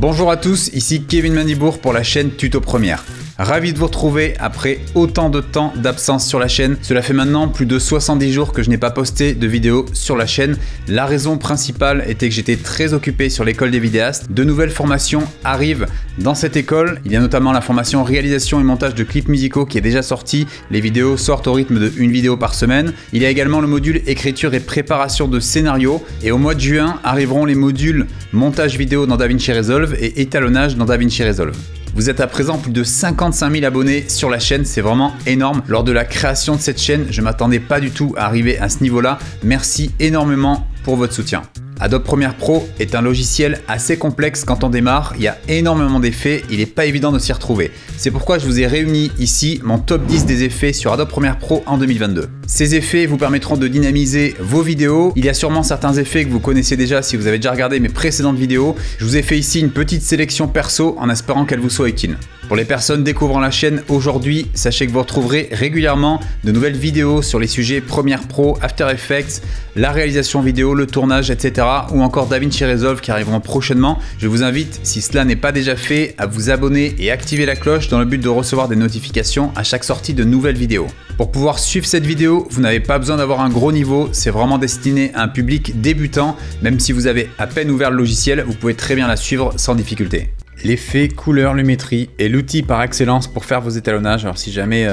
Bonjour à tous, ici Kevin Mandibour pour la chaîne Tuto Première. Ravi de vous retrouver après autant de temps d'absence sur la chaîne. Cela fait maintenant plus de 70 jours que je n'ai pas posté de vidéo sur la chaîne. La raison principale était que j'étais très occupé sur l'école des vidéastes. De nouvelles formations arrivent dans cette école. Il y a notamment la formation réalisation et montage de clips musicaux qui est déjà sortie. Les vidéos sortent au rythme de une vidéo par semaine. Il y a également le module écriture et préparation de scénario. Et au mois de juin arriveront les modules montage vidéo dans DaVinci Resolve et étalonnage dans DaVinci Resolve. Vous êtes à présent plus de 55 000 abonnés sur la chaîne, c'est vraiment énorme. Lors de la création de cette chaîne, je ne m'attendais pas du tout à arriver à ce niveau-là. Merci énormément pour votre soutien. Adobe Premiere Pro est un logiciel assez complexe quand on démarre, il y a énormément d'effets, il n'est pas évident de s'y retrouver. C'est pourquoi je vous ai réuni ici mon top 10 des effets sur Adobe Premiere Pro en 2022. Ces effets vous permettront de dynamiser vos vidéos. Il y a sûrement certains effets que vous connaissez déjà si vous avez déjà regardé mes précédentes vidéos. Je vous ai fait ici une petite sélection perso en espérant qu'elle vous soit utile. Pour les personnes découvrant la chaîne aujourd'hui, sachez que vous retrouverez régulièrement de nouvelles vidéos sur les sujets Premiere Pro, After Effects, la réalisation vidéo, le tournage, etc. ou encore DaVinci Resolve qui arriveront prochainement. Je vous invite, si cela n'est pas déjà fait, à vous abonner et activer la cloche dans le but de recevoir des notifications à chaque sortie de nouvelles vidéos. Pour pouvoir suivre cette vidéo, vous n'avez pas besoin d'avoir un gros niveau, c'est vraiment destiné à un public débutant. Même si vous avez à peine ouvert le logiciel, vous pouvez très bien la suivre sans difficulté. L'effet couleur lumétrie est l'outil par excellence pour faire vos étalonnages. Alors si jamais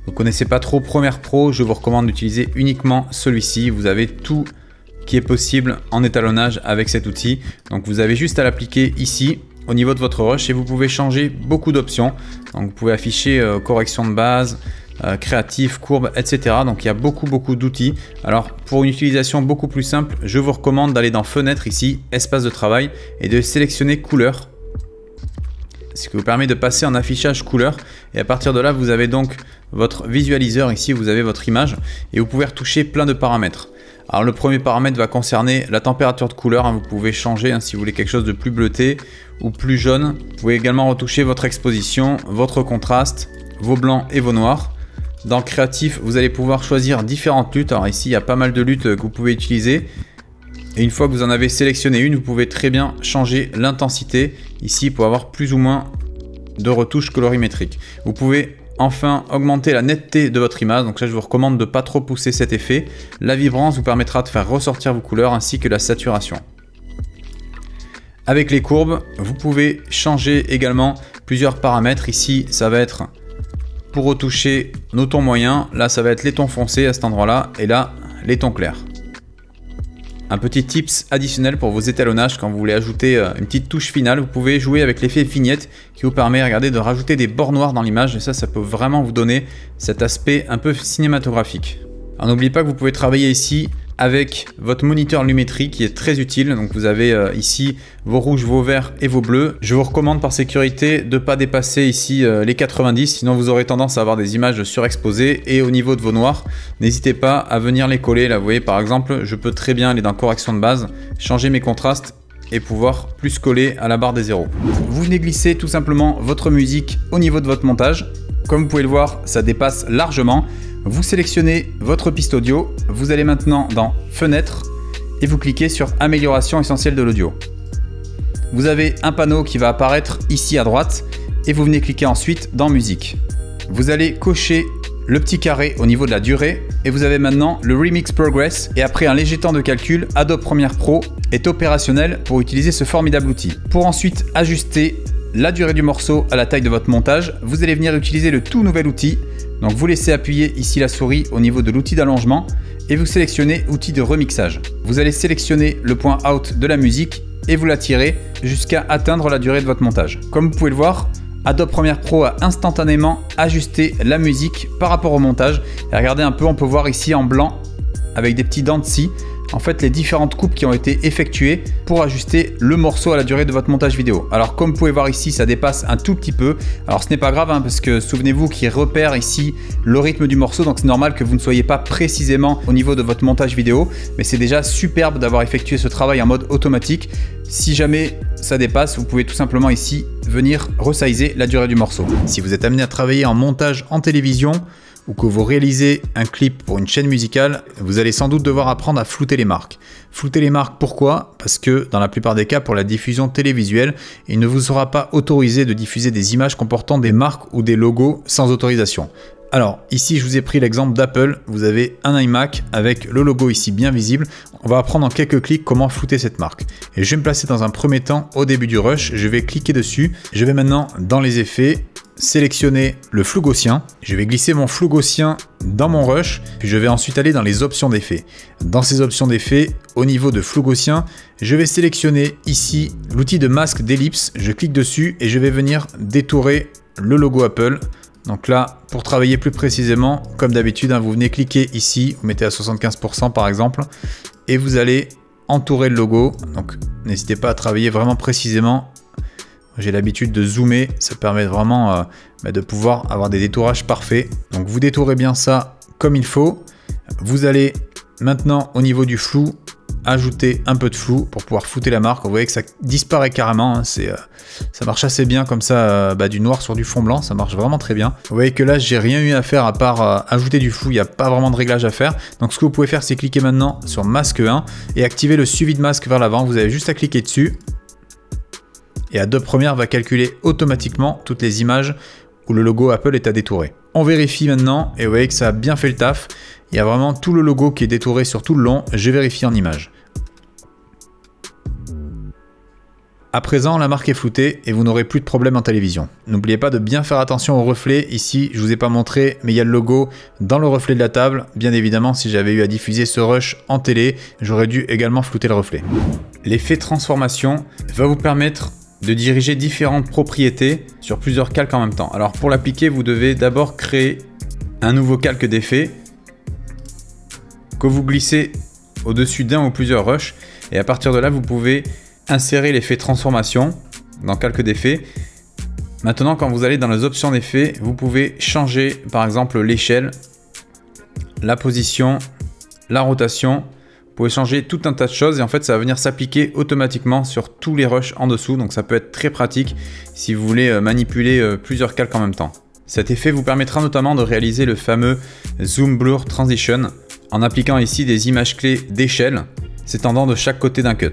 vous ne connaissez pas trop Premiere Pro, je vous recommande d'utiliser uniquement celui-ci. Vous avez tout qui est possible en étalonnage avec cet outil. Donc vous avez juste à l'appliquer ici au niveau de votre rush et vous pouvez changer beaucoup d'options. Donc vous pouvez afficher correction de base, créatif, courbe, etc. Donc il y a beaucoup d'outils. Alors pour une utilisation beaucoup plus simple, je vous recommande d'aller dans Fenêtre ici, espace de travail et de sélectionner couleur. Ce qui vous permet de passer en affichage couleur et à partir de là vous avez donc votre visualiseur ici, vous avez votre image et vous pouvez retoucher plein de paramètres. Alors le premier paramètre va concerner la température de couleur, vous pouvez changer si vous voulez quelque chose de plus bleuté ou plus jaune. Vous pouvez également retoucher votre exposition, votre contraste, vos blancs et vos noirs. Dans le créatif, vous allez pouvoir choisir différentes luttes. Alors ici il y a pas mal de luttes que vous pouvez utiliser. Et une fois que vous en avez sélectionné une, vous pouvez très bien changer l'intensité ici pour avoir plus ou moins de retouches colorimétriques. Vous pouvez enfin augmenter la netteté de votre image. Donc ça, je vous recommande de ne pas trop pousser cet effet. La vibrance vous permettra de faire ressortir vos couleurs ainsi que la saturation. Avec les courbes, vous pouvez changer également plusieurs paramètres. Ici, ça va être pour retoucher nos tons moyens. Là, ça va être les tons foncés à cet endroit-là. Et là, les tons clairs. Un petit tips additionnel pour vos étalonnages quand vous voulez ajouter une petite touche finale, vous pouvez jouer avec l'effet vignette qui vous permet, regardez, de rajouter des bords noirs dans l'image et ça peut vraiment vous donner cet aspect un peu cinématographique. Alors n'oubliez pas que vous pouvez travailler ici avec votre moniteur lumétrie qui est très utile. Donc vous avez ici vos rouges, vos verts et vos bleus. Je vous recommande par sécurité de ne pas dépasser ici les 90, sinon vous aurez tendance à avoir des images surexposées. Et au niveau de vos noirs, n'hésitez pas à venir les coller. Là vous voyez par exemple, je peux très bien aller dans correction de base, changer mes contrastes et pouvoir plus coller à la barre des zéros. Vous venez glisser tout simplement votre musique au niveau de votre montage. Comme vous pouvez le voir, ça dépasse largement. Vous sélectionnez votre piste audio, vous allez maintenant dans Fenêtre et vous cliquez sur Amélioration essentielle de l'audio. Vous avez un panneau qui va apparaître ici à droite et vous venez cliquer ensuite dans Musique. Vous allez cocher le petit carré au niveau de la durée et vous avez maintenant le Remix Progress et après un léger temps de calcul, Adobe Premiere Pro est opérationnel pour utiliser ce formidable outil. Pour ensuite ajuster la durée du morceau à la taille de votre montage, vous allez venir utiliser le tout nouvel outil. Donc vous laissez appuyer ici la souris au niveau de l'outil d'allongement et vous sélectionnez outil de remixage. Vous allez sélectionner le point out de la musique et vous la tirez jusqu'à atteindre la durée de votre montage. Comme vous pouvez le voir, Adobe Premiere Pro a instantanément ajusté la musique par rapport au montage. Et regardez un peu, on peut voir ici en blanc avec des petits dents de scie en fait les différentes coupes qui ont été effectuées pour ajuster le morceau à la durée de votre montage vidéo. Alors comme vous pouvez voir ici, ça dépasse un tout petit peu. Alors ce n'est pas grave parce que souvenez-vous qu'il repère ici le rythme du morceau, donc c'est normal que vous ne soyez pas précisément au niveau de votre montage vidéo, mais c'est déjà superbe d'avoir effectué ce travail en mode automatique. Si jamais ça dépasse, vous pouvez tout simplement ici venir resizer la durée du morceau. Si vous êtes amené à travailler en montage en télévision, ou que vous réalisez un clip pour une chaîne musicale, vous allez sans doute devoir apprendre à flouter les marques. Flouter les marques, pourquoi? Parce que dans la plupart des cas, pour la diffusion télévisuelle, il ne vous sera pas autorisé de diffuser des images comportant des marques ou des logos sans autorisation. Alors ici je vous ai pris l'exemple d'Apple, vous avez un iMac avec le logo ici bien visible, on va apprendre en quelques clics comment flouter cette marque. Et je vais me placer dans un premier temps au début du rush, je vais cliquer dessus, je vais maintenant dans les effets, sélectionner le flou gaussien, je vais glisser mon flou gaussien dans mon rush, puis je vais ensuite aller dans les options d'effets. Dans ces options d'effets, au niveau de flou gaussien, je vais sélectionner ici l'outil de masque d'ellipse, je clique dessus et je vais venir détourer le logo Apple. Donc là, pour travailler plus précisément, comme d'habitude, vous venez cliquer ici, vous mettez à 75% par exemple, et vous allez entourer le logo. Donc n'hésitez pas à travailler vraiment précisément. J'ai l'habitude de zoomer, ça permet vraiment de pouvoir avoir des détourages parfaits. Donc vous détourez bien ça comme il faut. Vous allez maintenant au niveau du flou, ajouter un peu de flou pour pouvoir flouter la marque. Vous voyez que ça disparaît carrément, hein. Ça marche assez bien comme ça, du noir sur du fond blanc, ça marche vraiment très bien. Vous voyez que là j'ai rien eu à faire à part ajouter du flou, il n'y a pas vraiment de réglage à faire. Donc ce que vous pouvez faire, c'est cliquer maintenant sur masque 1 et activer le suivi de masque vers l'avant. Vous avez juste à cliquer dessus et Adobe Premiere va calculer automatiquement toutes les images où le logo Apple est à détourer. On vérifie maintenant et vous voyez que ça a bien fait le taf. Il y a vraiment tout le logo qui est détouré sur tout le long, je vérifie en image. À présent, la marque est floutée et vous n'aurez plus de problème en télévision. N'oubliez pas de bien faire attention au reflet. Ici, je ne vous ai pas montré, mais il y a le logo dans le reflet de la table. Bien évidemment, si j'avais eu à diffuser ce rush en télé, j'aurais dû également flouter le reflet. L'effet transformation va vous permettre de diriger différentes propriétés sur plusieurs calques en même temps. Alors pour l'appliquer, vous devez d'abord créer un nouveau calque d'effet que vous glissez au-dessus d'un ou plusieurs rushs et à partir de là, vous pouvez insérer l'effet transformation dans calque d'effet. Maintenant, quand vous allez dans les options d'effet, vous pouvez changer par exemple l'échelle, la position, la rotation. Vous pouvez changer tout un tas de choses et en fait ça va venir s'appliquer automatiquement sur tous les rushs en dessous. Donc ça peut être très pratique si vous voulez manipuler plusieurs calques en même temps. Cet effet vous permettra notamment de réaliser le fameux Zoom Blur Transition en appliquant ici des images clés d'échelle s'étendant de chaque côté d'un cut.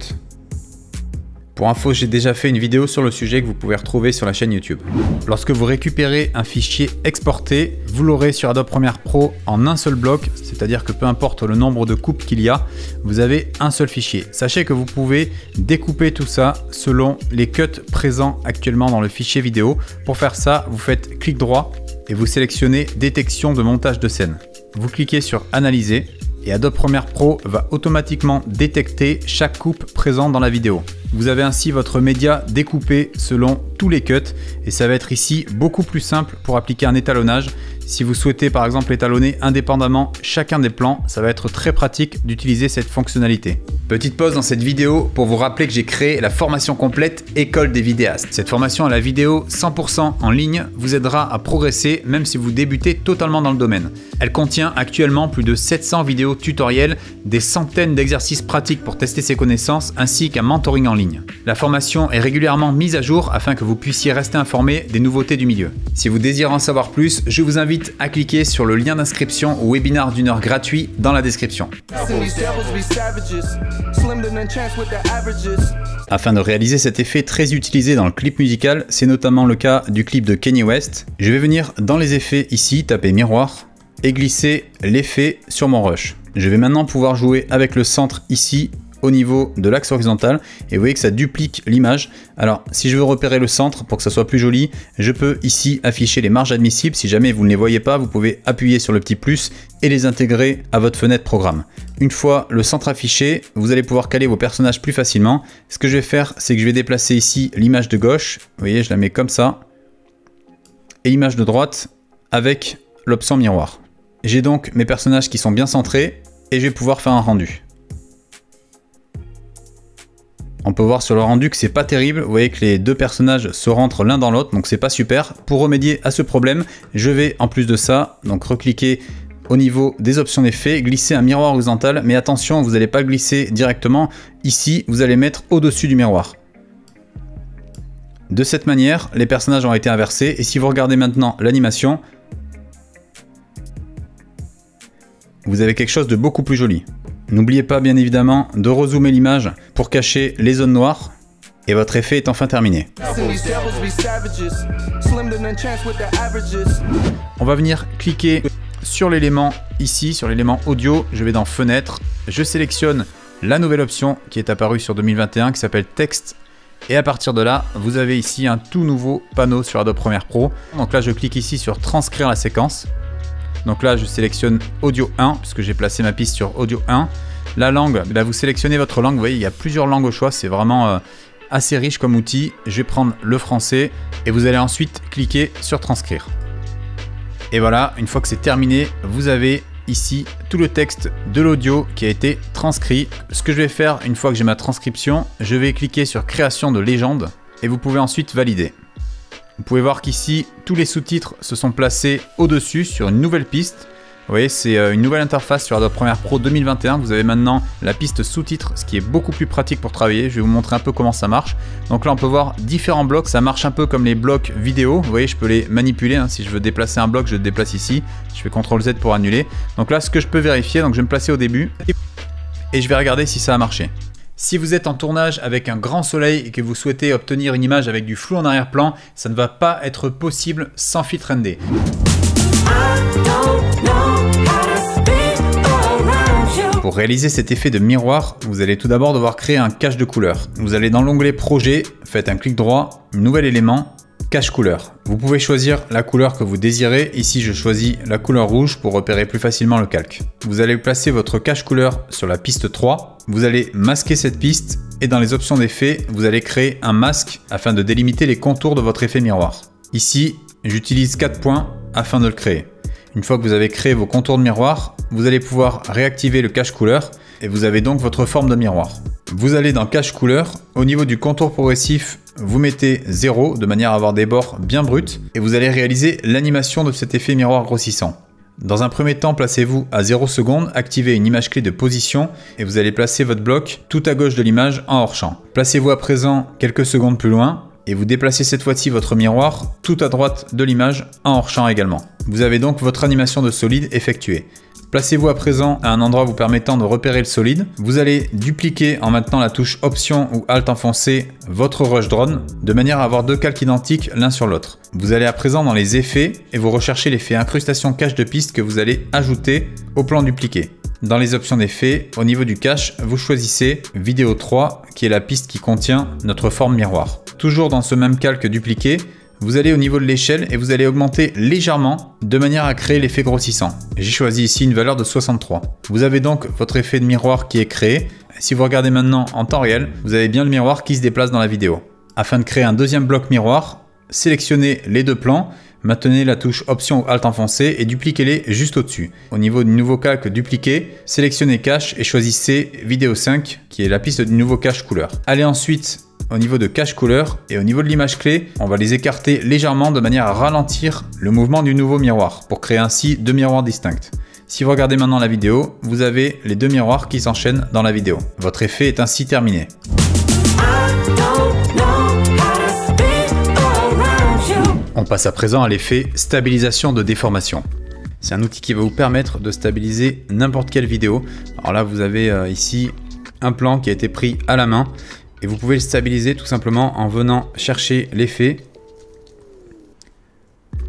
Pour info, j'ai déjà fait une vidéo sur le sujet que vous pouvez retrouver sur la chaîne YouTube. Lorsque vous récupérez un fichier exporté, vous l'aurez sur Adobe Premiere Pro en un seul bloc, c'est-à-dire que peu importe le nombre de coupes qu'il y a, vous avez un seul fichier. Sachez que vous pouvez découper tout ça selon les cuts présents actuellement dans le fichier vidéo. Pour faire ça, vous faites clic droit et vous sélectionnez Détection de montage de scène. Vous cliquez sur Analyser et Adobe Premiere Pro va automatiquement détecter chaque coupe présente dans la vidéo. Vous avez ainsi votre média découpé selon tous les cuts et ça va être ici beaucoup plus simple pour appliquer un étalonnage. Si vous souhaitez par exemple étalonner indépendamment chacun des plans, ça va être très pratique d'utiliser cette fonctionnalité. Petite pause dans cette vidéo pour vous rappeler que j'ai créé la formation complète École des vidéastes. Cette formation à la vidéo 100% en ligne vous aidera à progresser même si vous débutez totalement dans le domaine. Elle contient actuellement plus de 700 vidéos tutoriels, des centaines d'exercices pratiques pour tester ses connaissances ainsi qu'un mentoring en ligne. La formation est régulièrement mise à jour afin que vous puissiez rester informé des nouveautés du milieu. Si vous désirez en savoir plus, je vous invite à cliquer sur le lien d'inscription au webinaire d'1 heure gratuit dans la description. Afin de réaliser cet effet très utilisé dans le clip musical, c'est notamment le cas du clip de Kanye West, je vais venir dans les effets ici, taper miroir et glisser l'effet sur mon rush. Je vais maintenant pouvoir jouer avec le centre ici au niveau de l'axe horizontal et vous voyez que ça duplique l'image. Alors si je veux repérer le centre pour que ça soit plus joli, je peux ici afficher les marges admissibles. Si jamais vous ne les voyez pas, vous pouvez appuyer sur le petit plus et les intégrer à votre fenêtre programme. Une fois le centre affiché, vous allez pouvoir caler vos personnages plus facilement. Ce que je vais faire, c'est que je vais déplacer ici l'image de gauche, vous voyez je la mets comme ça, et l'image de droite avec l'option miroir. J'ai donc mes personnages qui sont bien centrés et je vais pouvoir faire un rendu. On peut voir sur le rendu que c'est pas terrible, vous voyez que les deux personnages se rentrent l'un dans l'autre, donc c'est pas super. Pour remédier à ce problème, je vais en plus de ça, donc recliquer au niveau des options d'effet, glisser un miroir horizontal, mais attention, vous n'allez pas le glisser directement ici, vous allez mettre au-dessus du miroir. De cette manière, les personnages ont été inversés, et si vous regardez maintenant l'animation, vous avez quelque chose de beaucoup plus joli. N'oubliez pas bien évidemment de rezoomer l'image pour cacher les zones noires et votre effet est enfin terminé. On va venir cliquer sur l'élément ici, sur l'élément audio. Je vais dans Fenêtre, je sélectionne la nouvelle option qui est apparue sur 2021 qui s'appelle Texte. Et à partir de là, vous avez ici un tout nouveau panneau sur Adobe Premiere Pro. Donc là, je clique ici sur Transcrire la séquence. Donc là, je sélectionne Audio 1 puisque j'ai placé ma piste sur Audio 1. La langue, là vous sélectionnez votre langue. Vous voyez, il y a plusieurs langues au choix. C'est vraiment assez riche comme outil. Je vais prendre le français et vous allez ensuite cliquer sur Transcrire. Et voilà, une fois que c'est terminé, vous avez ici tout le texte de l'audio qui a été transcrit. Ce que je vais faire une fois que j'ai ma transcription, je vais cliquer sur Création de légende et vous pouvez ensuite valider. Vous pouvez voir qu'ici, tous les sous-titres se sont placés au-dessus sur une nouvelle piste. Vous voyez, c'est une nouvelle interface sur Adobe Premiere Pro 2021. Vous avez maintenant la piste sous-titres, ce qui est beaucoup plus pratique pour travailler. Je vais vous montrer un peu comment ça marche. Donc là, on peut voir différents blocs. Ça marche un peu comme les blocs vidéo. Vous voyez, je peux les manipuler. Si je veux déplacer un bloc, je le déplace ici. Je fais CTRL Z pour annuler. Donc là, ce que je peux vérifier, donc je vais me placer au début et je vais regarder si ça a marché. Si vous êtes en tournage avec un grand soleil et que vous souhaitez obtenir une image avec du flou en arrière-plan, ça ne va pas être possible sans filtre ND. Pour réaliser cet effet de miroir, vous allez tout d'abord devoir créer un cache de couleur. Vous allez dans l'onglet Projet, faites un clic droit, nouvel élément, cache couleur. Vous pouvez choisir la couleur que vous désirez. Ici, je choisis la couleur rouge pour repérer plus facilement le calque. Vous allez placer votre cache couleur sur la piste 3. Vous allez masquer cette piste et dans les options d'effet, vous allez créer un masque afin de délimiter les contours de votre effet miroir. Ici, j'utilise 4 points afin de le créer. Une fois que vous avez créé vos contours de miroir, vous allez pouvoir réactiver le cache couleur et vous avez donc votre forme de miroir. Vous allez dans cache couleur, au niveau du contour progressif, vous mettez 0 de manière à avoir des bords bien bruts et vous allez réaliser l'animation de cet effet miroir grossissant. Dans un premier temps, placez-vous à 0 secondes, activez une image clé de position et vous allez placer votre bloc tout à gauche de l'image en hors champ. Placez-vous à présent quelques secondes plus loin et vous déplacez cette fois-ci votre miroir tout à droite de l'image en hors champ également. Vous avez donc votre animation de solide effectuée. Placez-vous à présent à un endroit vous permettant de repérer le solide. Vous allez dupliquer en maintenant la touche Option ou Alt enfoncé votre Rush Drone de manière à avoir deux calques identiques l'un sur l'autre. Vous allez à présent dans les effets et vous recherchez l'effet incrustation cache de piste que vous allez ajouter au plan dupliqué. Dans les options d'effet, au niveau du cache, vous choisissez Vidéo 3 qui est la piste qui contient notre forme miroir. Toujours dans ce même calque dupliqué, vous allez au niveau de l'échelle et vous allez augmenter légèrement de manière à créer l'effet grossissant. J'ai choisi ici une valeur de 63. Vous avez donc votre effet de miroir qui est créé. Si vous regardez maintenant en temps réel, vous avez bien le miroir qui se déplace dans la vidéo. Afin de créer un deuxième bloc miroir, sélectionnez les deux plans, maintenez la touche Option ou Alt enfoncé et dupliquez-les juste au-dessus. Au niveau du nouveau calque dupliqué, sélectionnez Cache et choisissez Vidéo 5 qui est la piste du nouveau cache couleur. Allez ensuite au niveau de cache couleur et au niveau de l'image clé, on va les écarter légèrement de manière à ralentir le mouvement du nouveau miroir pour créer ainsi deux miroirs distincts. Si vous regardez maintenant la vidéo, vous avez les deux miroirs qui s'enchaînent dans la vidéo. Votre effet est ainsi terminé. On passe à présent à l'effet stabilisation de déformation. C'est un outil qui va vous permettre de stabiliser n'importe quelle vidéo. Alors là, vous avez ici un plan qui a été pris à la main. Et vous pouvez le stabiliser tout simplement en venant chercher l'effet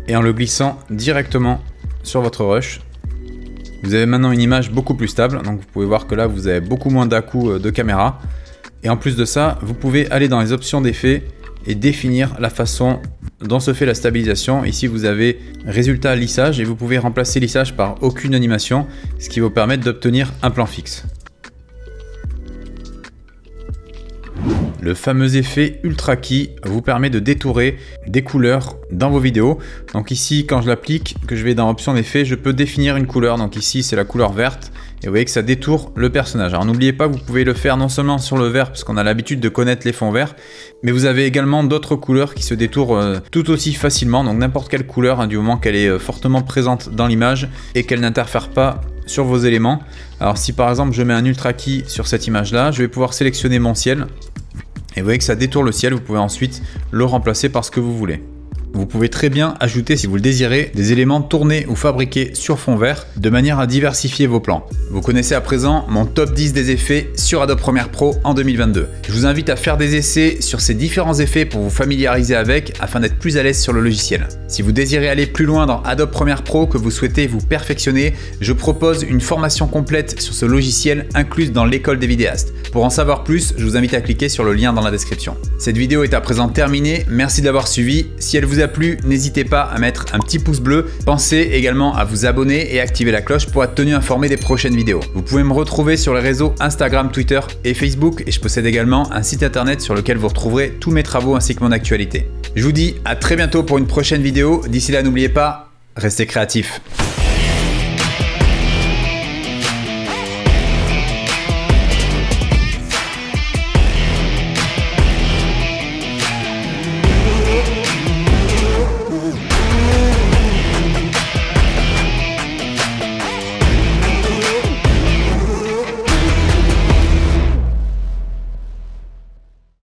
et en le glissant directement sur votre rush. Vous avez maintenant une image beaucoup plus stable, donc vous pouvez voir que là vous avez beaucoup moins d'à-coups de caméra. Et en plus de ça, vous pouvez aller dans les options d'effet et définir la façon dont se fait la stabilisation. Ici vous avez résultat lissage et vous pouvez remplacer lissage par aucune animation, ce qui va vous permettre d'obtenir un plan fixe. Le fameux effet Ultra Key vous permet de détourer des couleurs dans vos vidéos. Donc ici, quand je l'applique, que je vais dans option d'effet, je peux définir une couleur. Donc ici, c'est la couleur verte. Et vous voyez que ça détourne le personnage. Alors n'oubliez pas, vous pouvez le faire non seulement sur le vert, parce qu'on a l'habitude de connaître les fonds verts, mais vous avez également d'autres couleurs qui se détournent tout aussi facilement. Donc n'importe quelle couleur, du moment qu'elle est fortement présente dans l'image et qu'elle n'interfère pas sur vos éléments. Alors si par exemple je mets un Ultra Key sur cette image là, je vais pouvoir sélectionner mon ciel. Et vous voyez que ça détourne le ciel, vous pouvez ensuite le remplacer par ce que vous voulez. Vous pouvez très bien ajouter, si vous le désirez, des éléments tournés ou fabriqués sur fond vert de manière à diversifier vos plans. Vous connaissez à présent mon top 10 des effets sur Adobe Premiere Pro en 2022. Je vous invite à faire des essais sur ces différents effets pour vous familiariser avec afin d'être plus à l'aise sur le logiciel. Si vous désirez aller plus loin dans Adobe Premiere Pro, que vous souhaitez vous perfectionner, je propose une formation complète sur ce logiciel incluse dans l'école des vidéastes. Pour en savoir plus, je vous invite à cliquer sur le lien dans la description. Cette vidéo est à présent terminée, merci de l'avoir suivie. Si elle vous a plu, n'hésitez pas à mettre un petit pouce bleu. Pensez également à vous abonner et activer la cloche pour être tenu informé des prochaines vidéos. Vous pouvez me retrouver sur les réseaux Instagram, Twitter et Facebook et je possède également un site internet sur lequel vous retrouverez tous mes travaux ainsi que mon actualité. Je vous dis à très bientôt pour une prochaine vidéo. D'ici là, n'oubliez pas, restez créatifs.